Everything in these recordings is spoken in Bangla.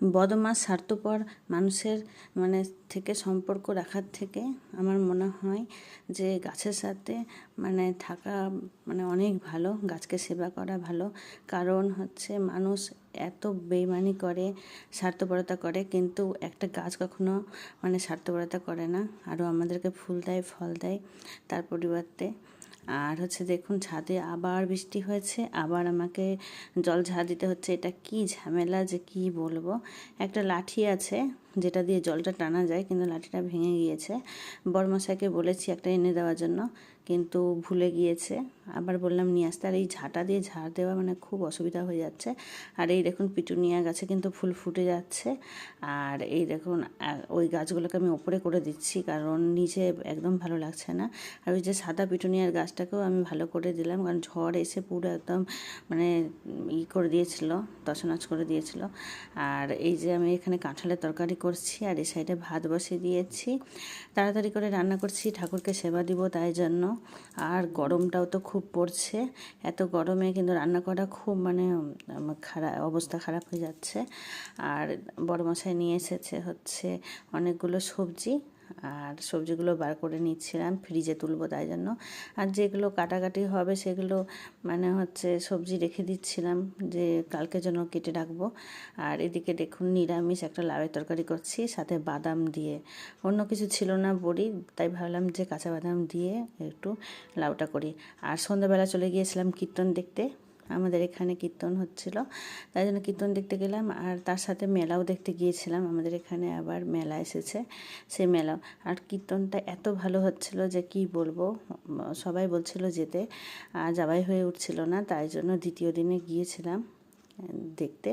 বদমাশ স্বার্থপর মানুষের থেকে সম্পর্ক রাখার থেকে আমার মনে হয় যে গাছের সাথে থাকা অনেক ভালো, গাছকে সেবা করা ভালো। কারণ হচ্ছে মানুষ এত বেইমানি করে, স্বার্থপরতা করে, কিন্তু একটা গাছ কখনো স্বার্থপরতা করে না, আরও আমাদেরকে ফুল দেয়, ফল দেয় তার পরিবর্তে। আর হচ্ছে দেখুন, ছাদে আবার বৃষ্টি হয়েছে, আবার আমাকে জল ঝাড় দিতে হচ্ছে। এটা কি ঝামেলা যে কি বলবো। একটা লাঠি আছে যেটা দিয়ে জলটা টানা যায়, কিন্তু লাঠিটা ভেঙে গিয়েছে। বড়মশাইকে বলেছি একটা এনে দেওয়ার জন্য, কিন্তু ভুলে গিয়েছে। আবার বললাম নিয়ে আসতে। আর এই ঝাঁটা দিয়ে ঝাড় দেওয়া খুব অসুবিধা হয়ে যাচ্ছে। আর এই দেখুন, পিটুনিয়া গাছে কিন্তু ফুল ফুটে যাচ্ছে। আর এই দেখুন, ওই গাছগুলোকে আমি ওপরে করে দিচ্ছি, কারণ নিচে একদম ভালো লাগছে না। আর ওই যে সাদা পিটুনিয়ার গাছটাকেও আমি ভালো করে দিলাম, কারণ ঝড় এসে পুরো একদম করে দিয়েছিল, তছনছ করে দিয়েছিল। আর এই যে আমি এখানে কাঁঠালের তরকারি করছি, আর এই সাইডে ভাত বসিয়ে দিয়েছি। তাড়াতাড়ি করে রান্না করছি, ঠাকুরকে সেবা দিব তাই জন্য। আর গরমটাও তো খুব পড়ছে, এত গরমে কিন্তু রান্না করা খুব খারাপ, অবস্থা খারাপ হয়ে যাচ্ছে। আর বড়মশাই নিয়ে এসেছে হচ্ছে অনেকগুলো সবজি, আর সবজিগুলো বার করে নিচ্ছিলাম, ফ্রিজে তুলবো তাই জন্য। আর যেগুলো কাটাকাটি হবে সেগুলো হচ্ছে সবজি রেখে দিচ্ছিলাম, যে কালকে জন্য কেটে রাখবো। আর এদিকে দেখুন, নিরামিষ একটা লাউয়ের তরকারি করছি, সাথে বাদাম দিয়ে। অন্য কিছু ছিল না, বড়ি, তাই ভাবলাম যে কাঁচা বাদাম দিয়ে একটু লাউটা করি। আর সন্ধ্যাবেলা চলে গিয়েছিলাম কীর্তন দেখতে, আমাদের এখানে কীর্তন হচ্ছিল, তাই জন্য কীর্তন দেখতে গেলাম। আর তার সাথে মেলাও দেখতে গিয়েছিলাম, আমাদের এখানে আবার মেলা এসেছে, সেই মেলাও। আর কীর্তনটা এত ভালো হচ্ছিল যে কি বলবো, সবাই বলছিল যেতে, যাওয়াই হয়ে উঠছিল না, তাই জন্য দ্বিতীয় দিনে গিয়েছিলাম দেখতে।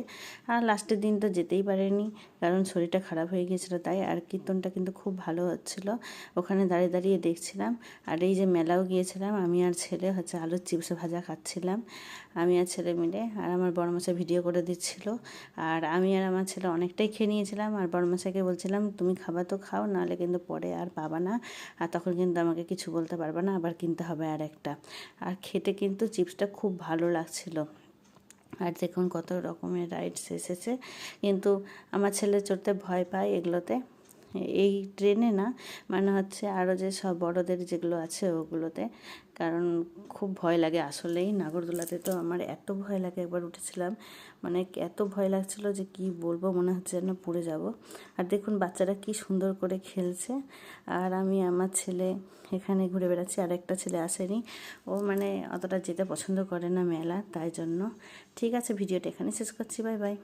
আর লাস্টের দিন তো যেতেই পারেনি, কারণ শরীরটা খারাপ হয়ে গিয়েছিলো তাই। আর কীর্তনটা কিন্তু খুব ভালো হচ্ছিল, ওখানে দাঁড়িয়ে দাঁড়িয়ে দেখছিলাম। আর এই যে মেলাও গিয়েছিলাম, আমি আর ছেলে হচ্ছে আলুর চিপস ভাজা খাচ্ছিলাম, আমি আর ছেলে মিলে। আর আমার বড়মশাই ভিডিও করে দিচ্ছিল, আর আমি আর আমার ছেলে অনেকটাই খেয়ে নিয়েছিলাম। আর বড়মশাইকে বলছিলাম তুমি খাবা তো খাও, নাহলে কিন্তু পরে আর পাবা না, আর তখন কিন্তু আমাকে কিছু বলতে পারবে না, আবার কিনতে হবে আর একটা। আর খেতে কিন্তু চিপসটা খুব ভালো লাগছিলো। আর দেখুন কত রকমের রাইডস এসেছে, কিন্তু আমার ছেলে চড়তে ভয় পায় এগুলোতে, এই ট্রেনে না, হচ্ছে আরও যে সব বড়দের যেগুলো আছে ওগুলোতে, কারণ খুব ভয় লাগে আসলেই। নাগরদোলাতে তো আমার এত ভয় লাগে, একবার উঠেছিলাম, এত ভয় লাগছিল যে কি বলবো, মনে হচ্ছে যেন পড়ে যাব। আর দেখুন বাচ্চারা কি সুন্দর করে খেলছে, আর আমি আমার ছেলে এখানে ঘুরে বেড়াচ্ছি। আর একটা ছেলে আসেনি, ও অতটা যেতে পছন্দ করে না মেলা, তাই জন্য। ঠিক আছে, ভিডিওটা এখানে শেষ করছি, বাই বাই।